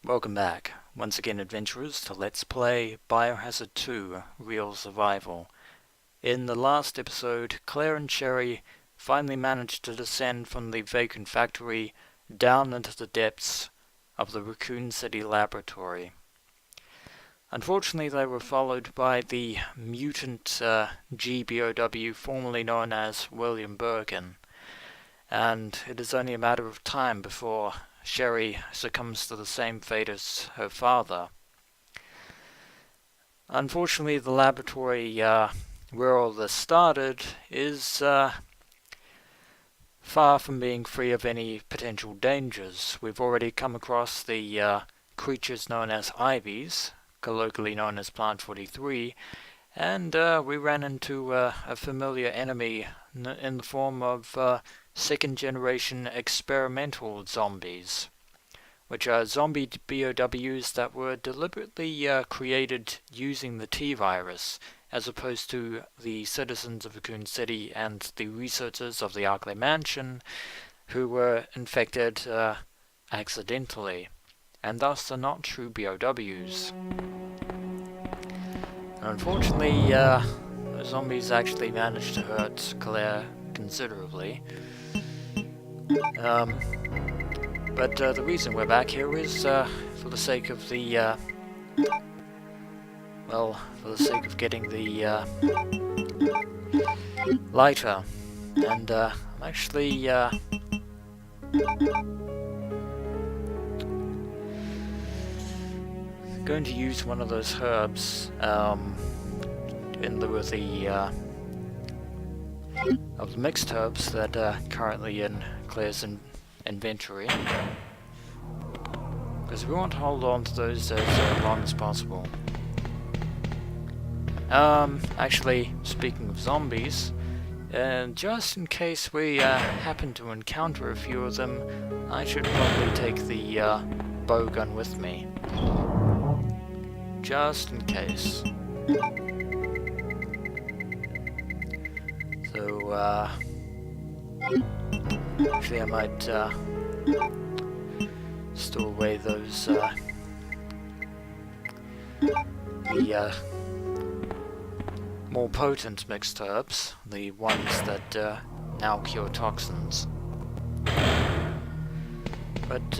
Welcome back, once again adventurers, to Let's Play Biohazard 2 Real Survival. In the last episode, Claire and Sherry finally managed to descend from the vacant factory down into the depths of the Raccoon City laboratory. Unfortunately, they were followed by the mutant GBOW formerly known as William Birkin, and it is only a matter of time before Sherry succumbs to the same fate as her father. Unfortunately, the laboratory where all this started is far from being free of any potential dangers. We've already come across the creatures known as Ivies, colloquially known as Plant 43, and we ran into a familiar enemy in the form of second-generation experimental zombies, which are zombie BOWs that were deliberately created using the T-virus, as opposed to the citizens of Raccoon City and the researchers of the Arklay Mansion, who were infected accidentally, and thus are not true BOWs. Unfortunately, the zombies actually managed to hurt Claire considerably. But the reason we're back here is for the sake of the, for the sake of getting the lighter. And I'm actually going to use one of those herbs in lieu of the mixed herbs that are currently in Claire's inventory, because we want to hold on to those as long as possible. Actually, speaking of zombies, just in case we happen to encounter a few of them, I should probably take the bow gun with me. Just in case. So, actually I might store away those, the more potent mixed herbs, the ones that now cure toxins. But,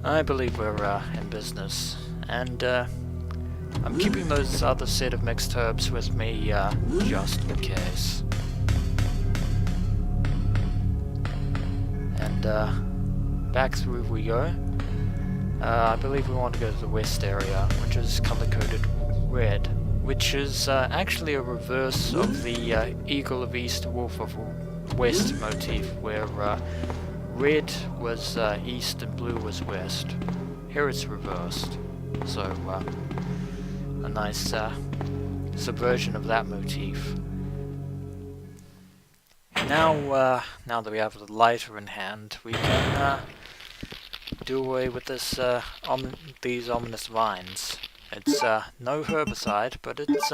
I believe we're in business, and I'm keeping those other set of mixed herbs with me just in case. And back through we go. I believe we want to go to the west area, which is color-coded red, which is actually a reverse of the Eagle of East, Wolf of West motif, where red was east and blue was west. Here it's reversed, so a nice subversion of that motif. Now that we have the lighter in hand, we can do away with this these ominous vines. It's no herbicide, but it's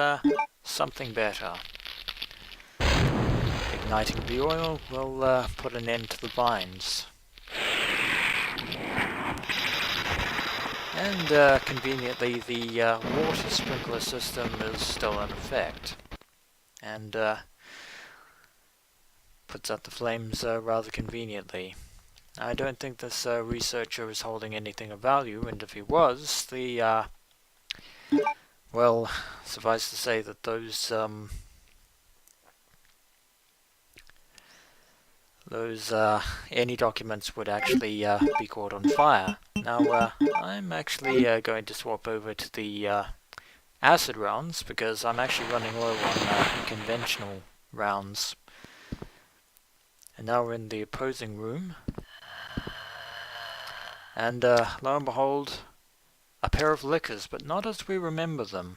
something better. Igniting the oil will put an end to the vines. And conveniently, the water sprinkler system is still in effect, and puts out the flames rather conveniently. I don't think this researcher is holding anything of value, and if he was, well, suffice to say that those any documents would actually be caught on fire. Now, I'm actually going to swap over to the acid rounds, because I'm actually running low on conventional rounds. And now we're in the opposing room. And lo and behold, a pair of liquors, but not as we remember them.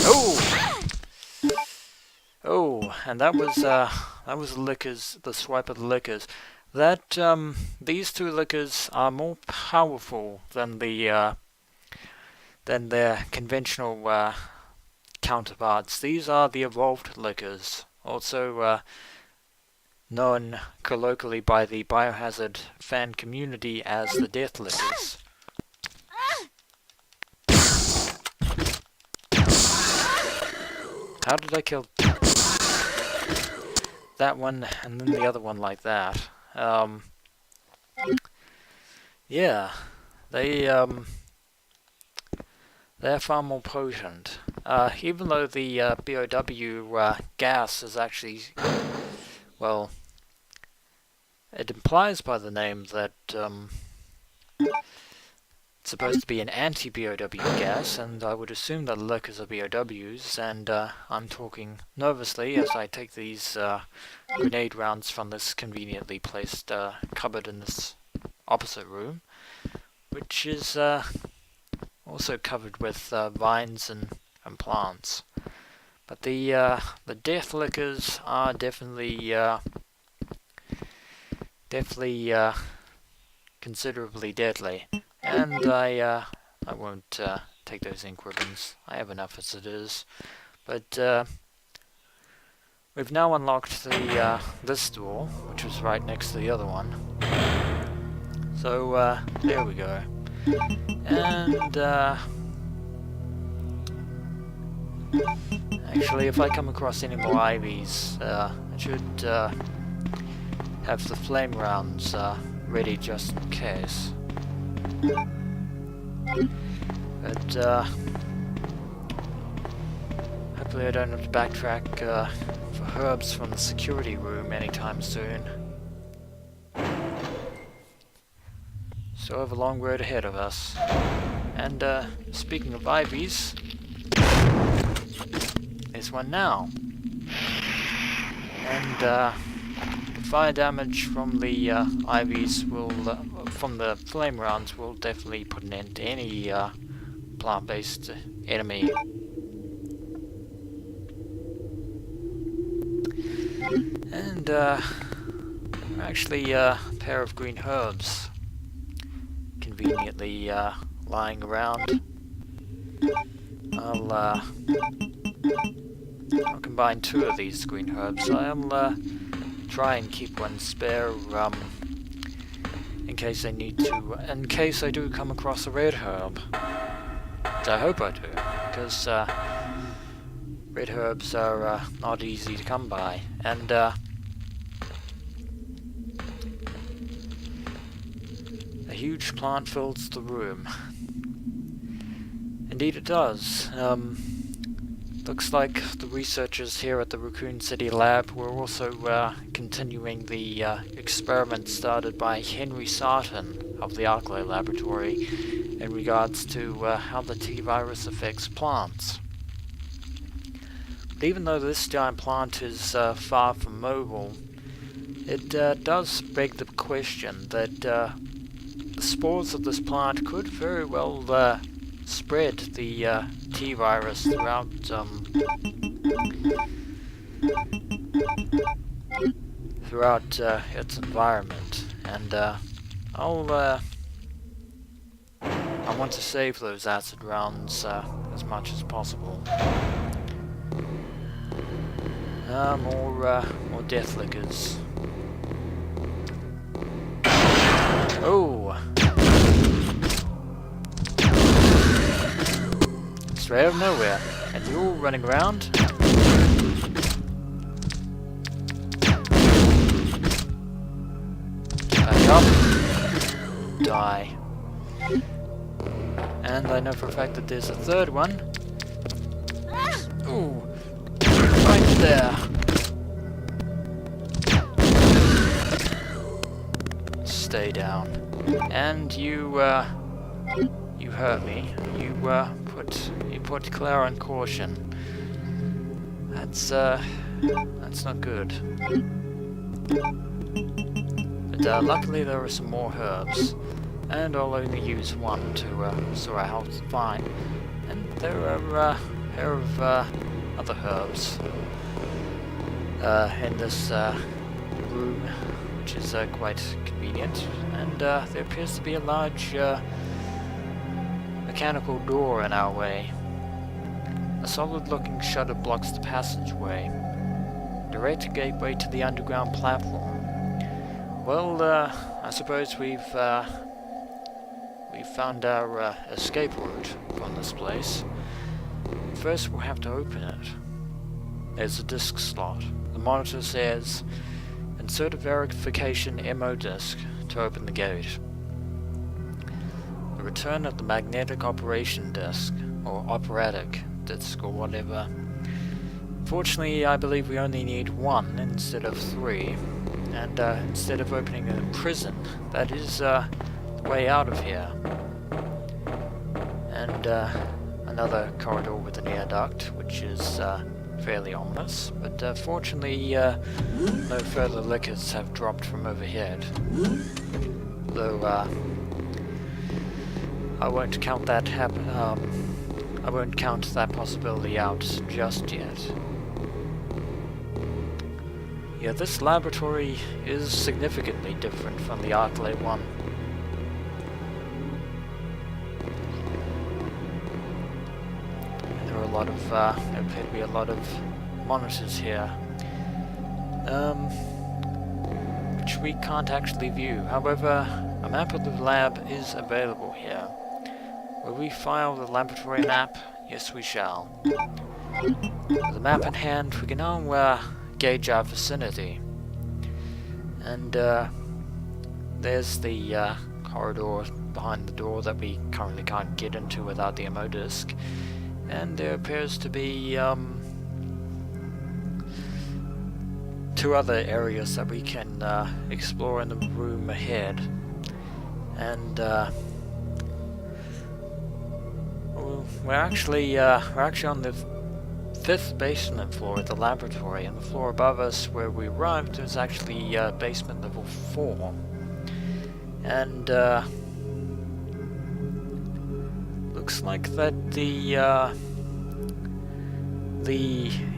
Oh! Oh, and that was the liquors, the swipe of the liquors. That these two liquors are more powerful than their conventional counterparts. These are the evolved liquors, also known colloquially by the biohazard fan community as the Death Lickers. How did I kill that one and then the other one like that? Yeah, they're far more potent. Even though the BOW gas is actually, well, it implies by the name that it's supposed to be an anti-BOW gas, and I would assume that lickers are BOWs, and I'm talking nervously as I take these grenade rounds from this conveniently placed cupboard in this opposite room, which is also covered with vines and plants. But the Death Lickers are definitely considerably deadly, and I won't take those ink ribbons. I have enough as it is. But we've now unlocked the this door, which was right next to the other one. So there we go. And actually, if I come across any more ivies, I should have the flame rounds ready just in case. But hopefully I don't have to backtrack for herbs from the security room anytime soon. So I have a long road ahead of us. And speaking of ivies, there's one now. And the fire damage from the ivies will, from the flame rounds, will definitely put an end to any plant-based enemy. And actually a pair of green herbs conveniently lying around. I'll combine two of these green herbs. I'll try and keep one spare in case I need to, in case I do come across a red herb. Which I hope I do, because red herbs are not easy to come by, and a huge plant fills the room. Indeed it does. Looks like the researchers here at the Raccoon City lab were also continuing the experiment started by Henry Sarton of the Arclay Laboratory in regards to how the T-virus affects plants. But even though this giant plant is far from mobile, it does beg the question that the spores of this plant could very well spread the T-virus throughout its environment, and I want to save those acid rounds as much as possible. More death lickers. Oh! Straight out of nowhere, and you're all running around. Back up. Die. And I know for a fact that there's a third one. Ooh! Right there. Stay down. And you hurt me. You put Claire on caution. That's not good. But luckily there are some more herbs, and I'll only use one to restore our health fine. And there are a pair of other herbs in this room, which is quite convenient. And there appears to be a large mechanical door in our way. A solid-looking shutter blocks the passageway. direct gateway to the underground platform. Well, I suppose we've found our escape route from this place. First, we'll have to open it. There's a disk slot. The monitor says, insert a verification MO disk to open the gate. The return of the magnetic operation disk, or operatic disk, or whatever. Fortunately, I believe we only need one instead of three, and instead of opening a prison, that is the way out of here. And another corridor with an air duct, which is fairly ominous, but fortunately no further lickers have dropped from overhead. Though I won't count that I won't count that possibility out just yet. Yeah, this laboratory is significantly different from the Artley one. There are a lot of, there appear to be a lot of monitors here, which we can't actually view. However, a map of the lab is available here. Will we file the laboratory map? Yes, we shall. With the map in hand, we can now gauge our vicinity. And there's the corridor behind the door that we currently can't get into without the MO disk. And there appears to be two other areas that we can explore in the room ahead. And we're actually on the 5th basement floor of the laboratory, and the floor above us where we arrived is actually basement level 4. And looks like that the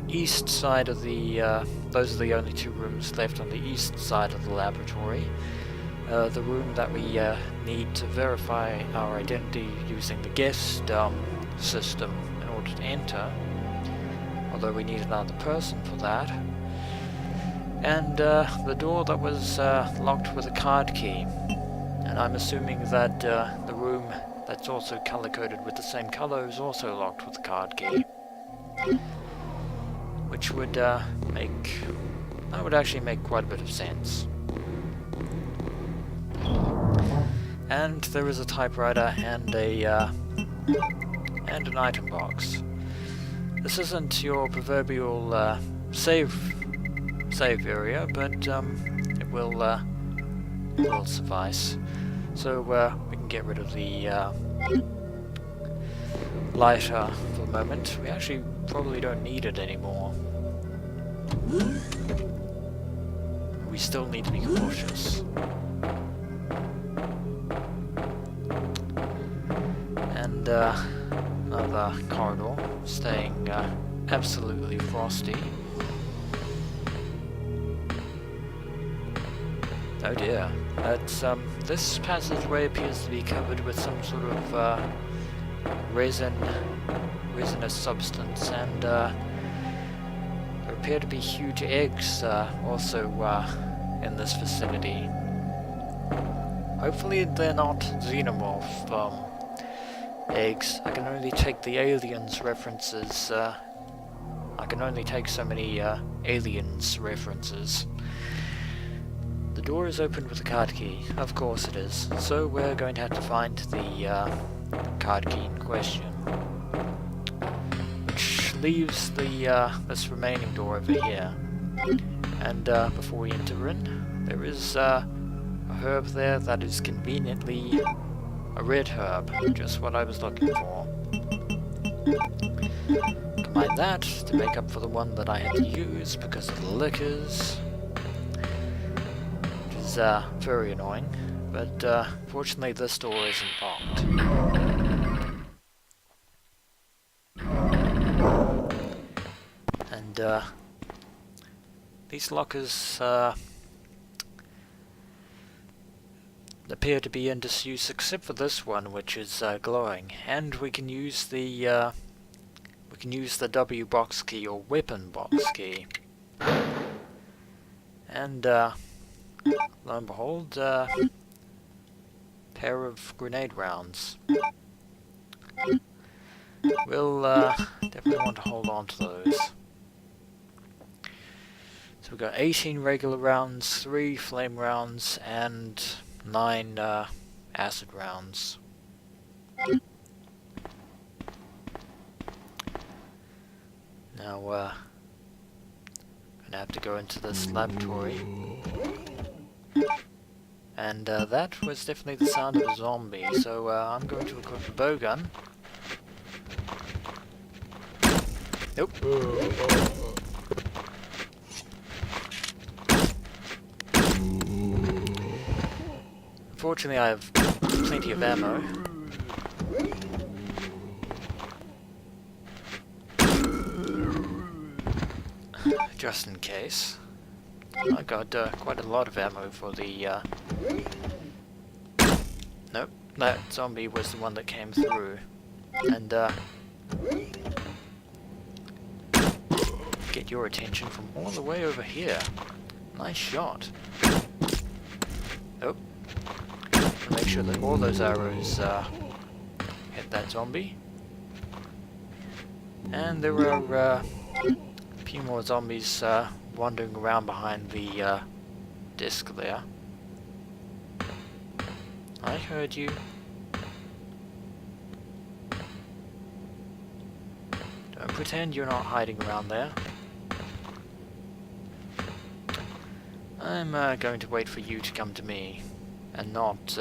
east side of the those are the only two rooms left on the east side of the laboratory. The room that we need to verify our identity using the guest system in order to enter, although we need another person for that. And the door that was locked with a card key. And I'm assuming that the room that's also color-coded with the same color is also locked with a card key. Which would actually make quite a bit of sense. And there is a typewriter and an item box. This isn't your proverbial save area, but it will suffice. So we can get rid of the lighter for the moment. We actually probably don't need it anymore. We still need to be cautious. And another corridor, staying absolutely frosty. Oh dear, that's this passageway appears to be covered with some sort of resinous substance, and there appear to be huge eggs also in this vicinity. Hopefully they're not xenomorph eggs. I can only take the aliens references. I can only take so many aliens references. The door is opened with a card key. Of course it is. So we're going to have to find the card key in question, which leaves the this remaining door over here. And before we enter in, there is a herb there that is conveniently a red herb, just what I was looking for. Combine that to make up for the one that I had to use because of the liquors, which is very annoying, but fortunately this door isn't locked. And these lockers appear to be in disuse except for this one, which is glowing, and we can use the W box key or weapon box key. And lo and behold, pair of grenade rounds. We'll definitely want to hold on to those. So we've got 18 regular rounds, 3 flame rounds, and 9 acid rounds. Now, gonna have to go into this laboratory. And that was definitely the sound of a zombie, so I'm going to equip a bow gun. Nope. Fortunately, I have plenty of ammo. Just in case. I got quite a lot of ammo for the... Nope, that zombie was the one that came through. And get your attention from all the way over here. Nice shot. Oh. Make sure that all those arrows hit that zombie. And there are a few more zombies wandering around behind the disc there. I heard you. Don't pretend you're not hiding around there. I'm going to wait for you to come to me, and not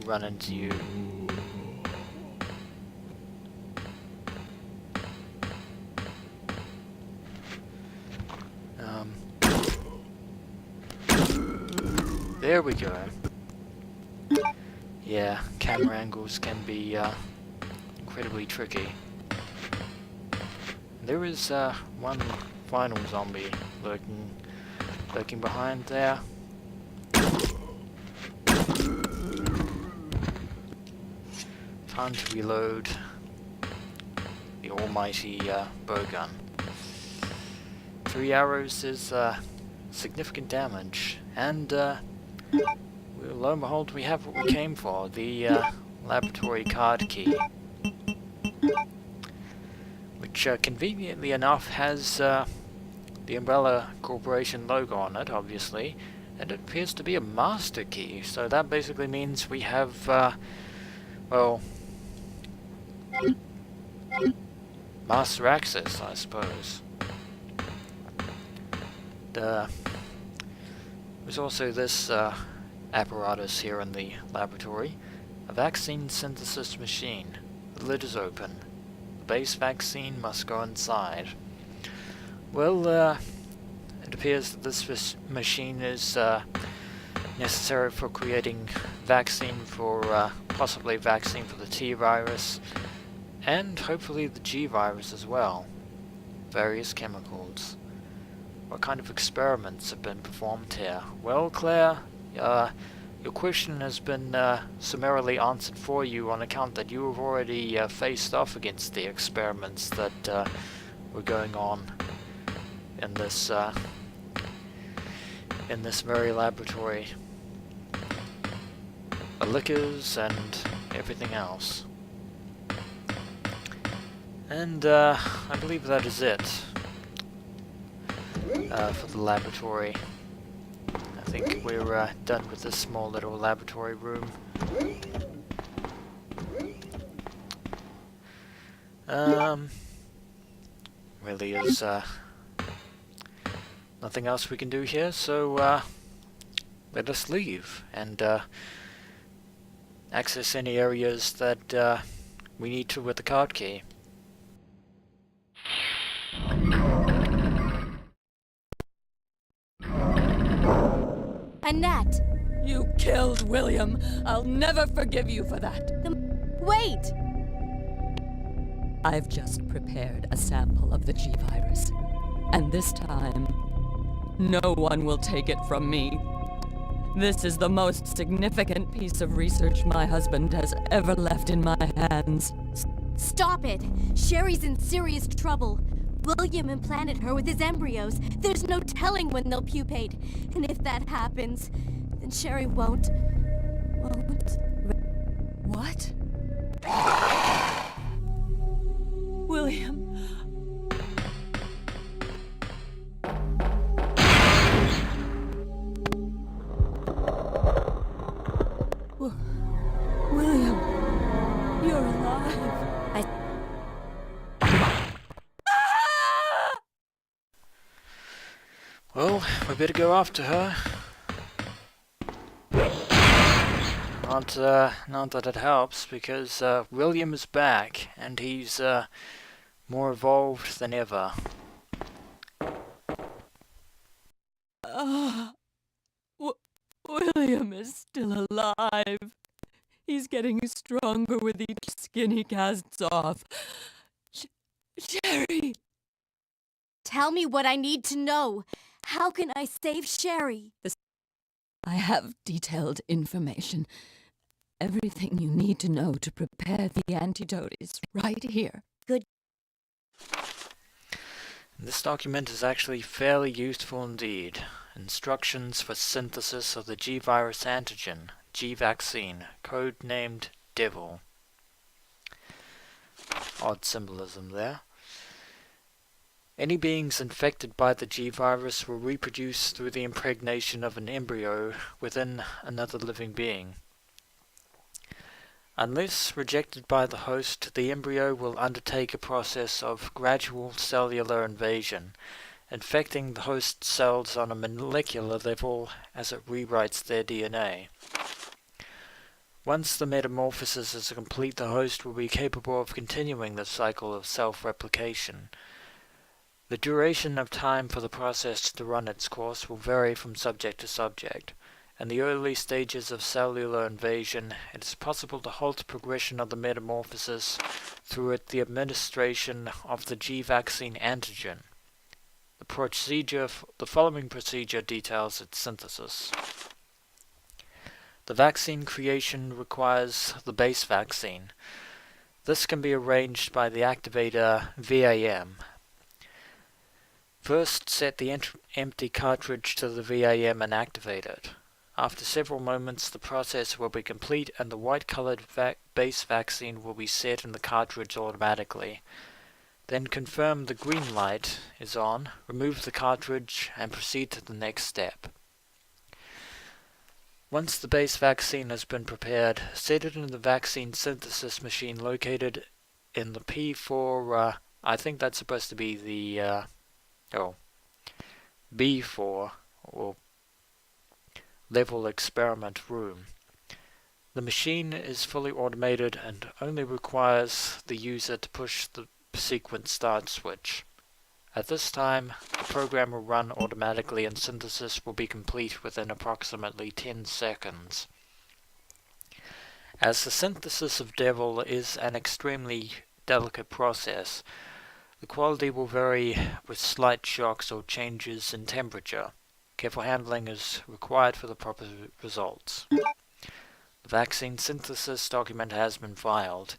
run into you. There we go. Yeah, camera angles can be incredibly tricky. There is one final zombie lurking behind there. Time to reload the almighty bow gun. 3 arrows is significant damage, and lo and behold, we have what we came for, the laboratory card key, which conveniently enough has the Umbrella Corporation logo on it, obviously, and it appears to be a master key, so that basically means we have, well, master access, I suppose. There's also this apparatus here in the laboratory, a vaccine synthesis machine. The lid is open. The base vaccine must go inside. Well, it appears that this machine is necessary for creating vaccine for, possibly vaccine for the T virus, and hopefully the G virus as well. Various chemicals. What kind of experiments have been performed here? Well, Claire, your question has been summarily answered for you on account that you have already faced off against the experiments that were going on in this very laboratory. The liquors and everything else. And I believe that is it for the laboratory. I think we're done with this small little laboratory room. Really is nothing else we can do here, so let us leave and access any areas that we need to with the card key. Annette! You killed William. I'll never forgive you for that. Wait! I've just prepared a sample of the G virus. And this time, no one will take it from me. This is the most significant piece of research my husband has ever left in my hands. Stop it! Sherry's in serious trouble. William implanted her with his embryos. There's no telling when they'll pupate. And if that happens, then Sherry won't... What? William. William, you're alive. Well, we better go after her. Not that it helps, because William is back, and he's more evolved than ever. William is still alive. He's getting stronger with each skin he casts off. Sherry! Tell me what I need to know. How can I save Sherry? I have detailed information. Everything you need to know to prepare the antidote is right here. Good. This document is actually fairly useful indeed. Instructions for synthesis of the G-virus antigen, G-vaccine, code-named Devil. Odd symbolism there. Any beings infected by the G-virus will reproduce through the impregnation of an embryo within another living being. Unless rejected by the host, the embryo will undertake a process of gradual cellular invasion, infecting the host cells on a molecular level as it rewrites their DNA. Once the metamorphosis is complete, the host will be capable of continuing the cycle of self-replication. The duration of time for the process to run its course will vary from subject to subject. In the early stages of cellular invasion, it is possible to halt progression of the metamorphosis through the administration of the G-vaccine antigen. The following procedure details its synthesis. The vaccine creation requires the base vaccine. This can be arranged by the activator VAM. First, set the empty cartridge to the VAM and activate it. After several moments, the process will be complete and the white-colored base vaccine will be set in the cartridge automatically. Then confirm the green light is on, remove the cartridge, and proceed to the next step. Once the base vaccine has been prepared, set it in the vaccine synthesis machine located in the P4, I think that's supposed to be the, B4, or level experiment room. The machine is fully automated and only requires the user to push the sequence start switch. At this time, the program will run automatically and synthesis will be complete within approximately 10 seconds. As the synthesis of Devil is an extremely delicate process, the quality will vary with slight shocks or changes in temperature. Careful handling is required for the proper results. The vaccine synthesis document has been filed,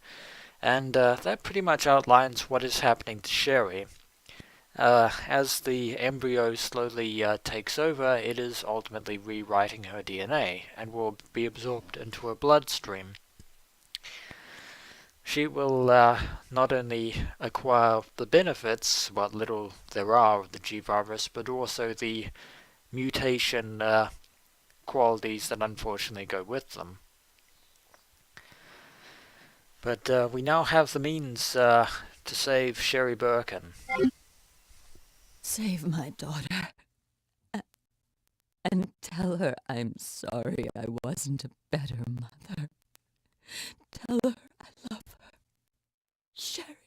and that pretty much outlines what is happening to Sherry. As the embryo slowly takes over, it is ultimately rewriting her DNA and will be absorbed into her bloodstream. She will not only acquire the benefits, what little there are of the G-virus, but also the mutation qualities that unfortunately go with them. But we now have the means to save Sherry Birkin. Save my daughter. And tell her I'm sorry I wasn't a better mother. Tell her I love her. Sherry.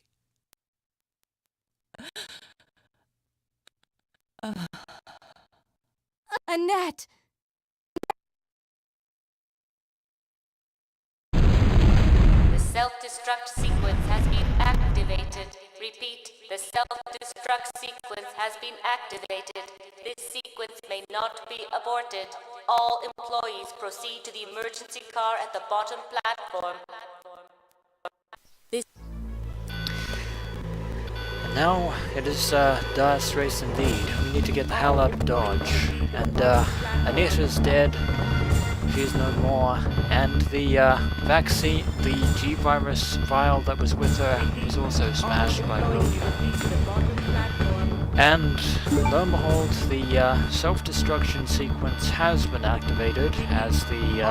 Annette! The self-destruct sequence has been activated. Repeat, the self-destruct sequence has been activated. This sequence may not be aborted. All employees proceed to the emergency car at the bottom platform. Now it is dire straits indeed. We need to get the hell out of Dodge. And Annette is dead. She's no more. And the vaccine, the G-virus vial that was with her was also smashed by William. And lo and behold, the self-destruction sequence has been activated as the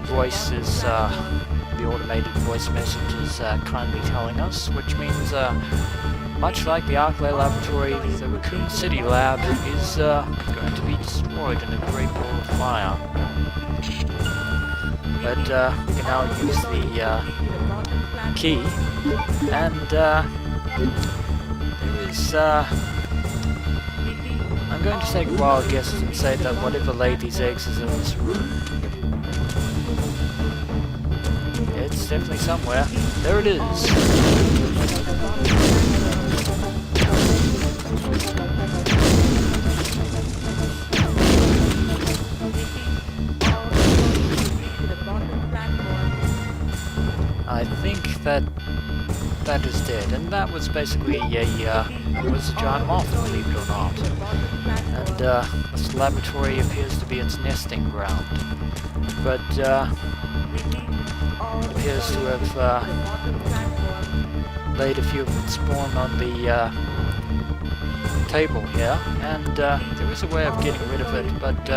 voice is, the automated voice message is kindly telling us, which means much like the Arclay laboratory, the Raccoon City lab is going to be destroyed in a great ball of fire. But we can now use the key, and there is, I'm going to take a wild guess and say that whatever laid these eggs is in this room. It's definitely somewhere. There it is! I think that is dead, and that was basically was a giant moth, believe it or not. And this laboratory appears to be its nesting ground, but it appears to have laid a few of its spawn on the table here, and there is a way of getting rid of it, but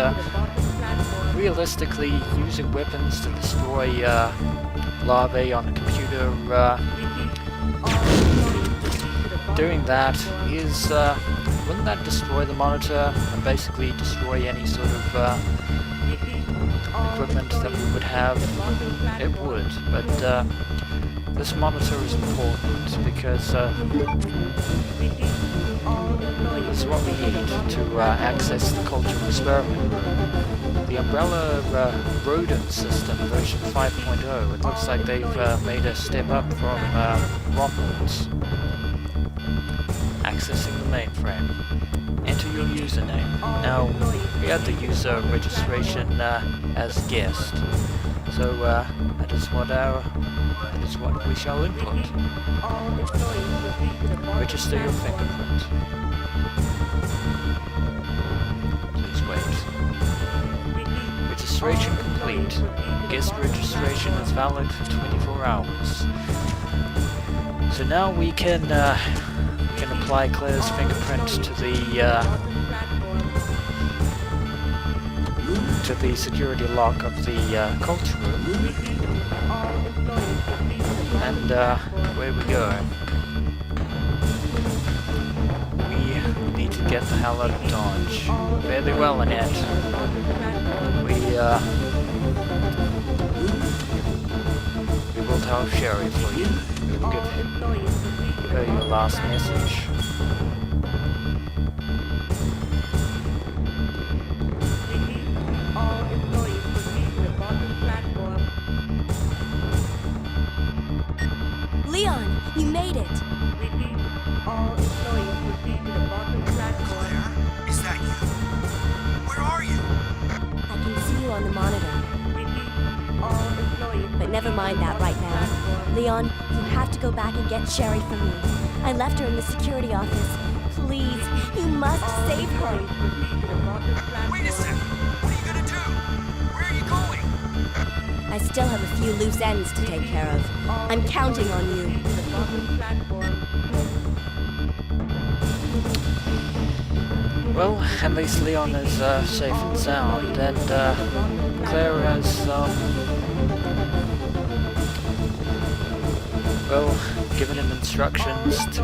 realistically, using weapons to destroy larvae on a computer, doing that is, wouldn't that destroy the monitor and basically destroy any sort of equipment that we would have? It would, but this monitor is important because this is what we need to access the culture experiment room. The Umbrella rodent system, version 5.0, it looks like they've made a step up from Rockwards. Accessing the mainframe. Enter your username. Now, we have the user registration as guest, so that is what we shall input. Register your fingerprint. Please wait. Registration complete. Guest registration is valid for 24 hours. So now we can apply Claire's fingerprint to the security lock of the culture room, and away we go. We need to get the hell out of Dodge. Fairly well, Annette. We will tell Sherry for you. We will give her your last message. Leon, you made it! Claire, is that you? Where are you? I can see you on the monitor. But never mind that right now. Leon, you have to go back and get Sherry for me. I left her in the security office. Please, you must save her. Wait a second. What are you gonna do? Where are you going? I still have a few loose ends to take care of. I'm counting on you. Well, at least Leon is safe and sound, and Claire has, well, given him instructions to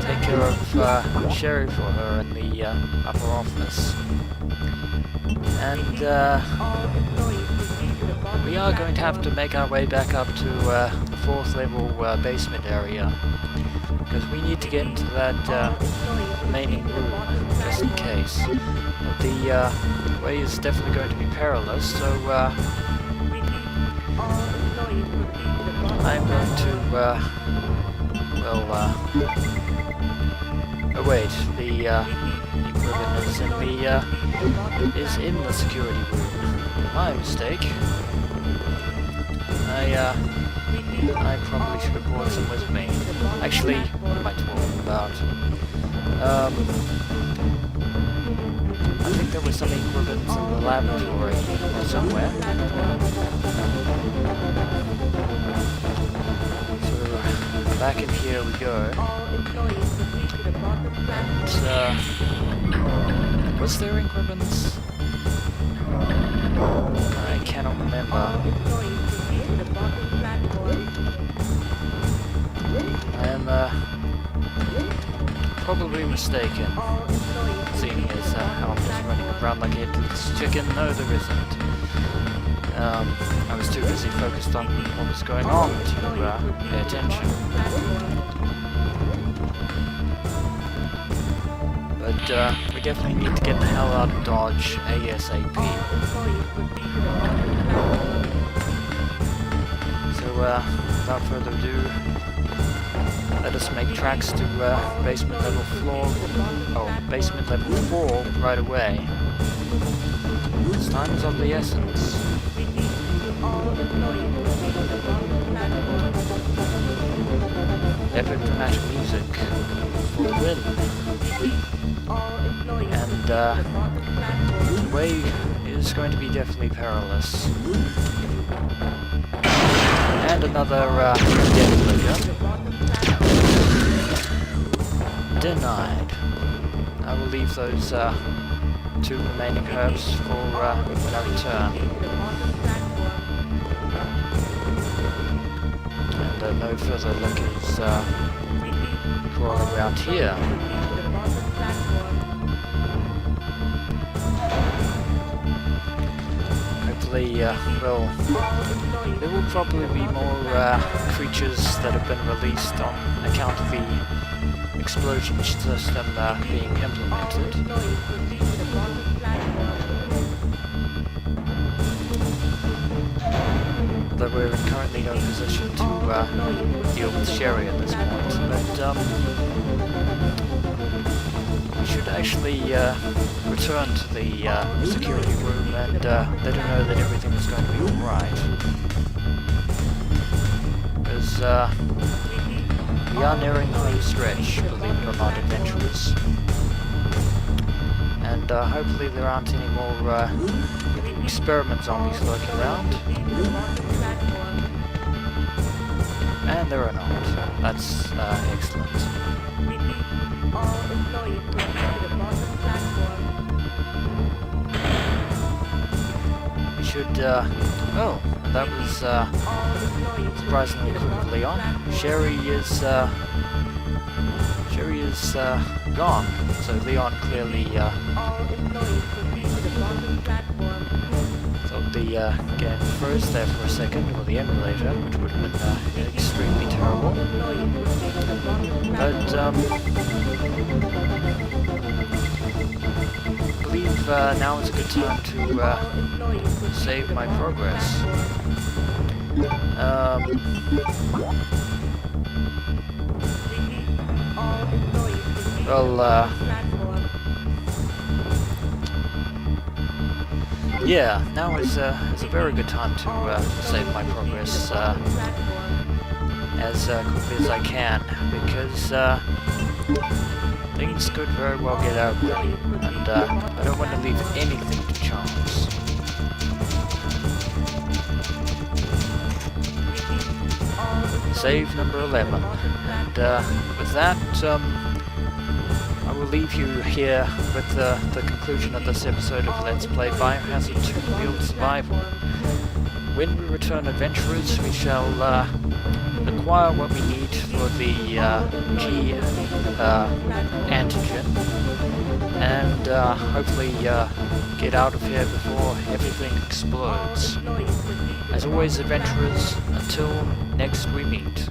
take care of Sherry for her in the upper office. And we are going to have to make our way back up to the 4th level basement area, because we need to get into that remaining room, just in case. But the way is definitely going to be perilous, so I'm going to, oh wait, the equipment is in the security room. My mistake. I I probably should have brought some with me. Actually, what am I talking about? I think there were some ink ribbons in the laboratory somewhere. So, back in here we go. And, was there ink ribbons? I cannot remember. I am probably mistaken, seeing as how I'm just running around like a headless chicken. No, there isn't. I was too busy focused on what was going on to pay attention. But we definitely need to get the hell out of Dodge ASAP. So without further ado, let us make tracks to basement level 4 right away. This time is of the essence. Epic dramatic music for the win. And the way is going to be definitely perilous. And another death ledger. Denied. I will leave those 2 remaining herbs for when I return. And no further look is crawling around here. Hopefully, well, there will probably be more creatures that have been released on account of the explosion system being implemented. Although we're currently no position to deal with Sherry at this point, but we should actually return to the security room and let her know that everything is going to be alright. Because we are nearing the home stretch, believe it or not, adventurers. And hopefully there aren't any more experiment zombies lurking around. And there are not. That's excellent. We should, oh, that was surprisingly quick of Leon. Sherry is gone, so Leon clearly thought the game froze there for a second, or the emulator, which would have been extremely terrible. But I believe now is a good time to save my progress. Well, yeah, now is a very good time to save my progress as quickly as I can, because things could very well get ugly, and I don't want to leave anything to chance. Save number 11, and with that, I will leave you here with the conclusion of this episode of Let's Play Biohazard 2 Field Survival. When we return, adventurers, we shall acquire what we need for the G antigen, and hopefully get out of here before everything explodes. As always, adventurers, until next we meet.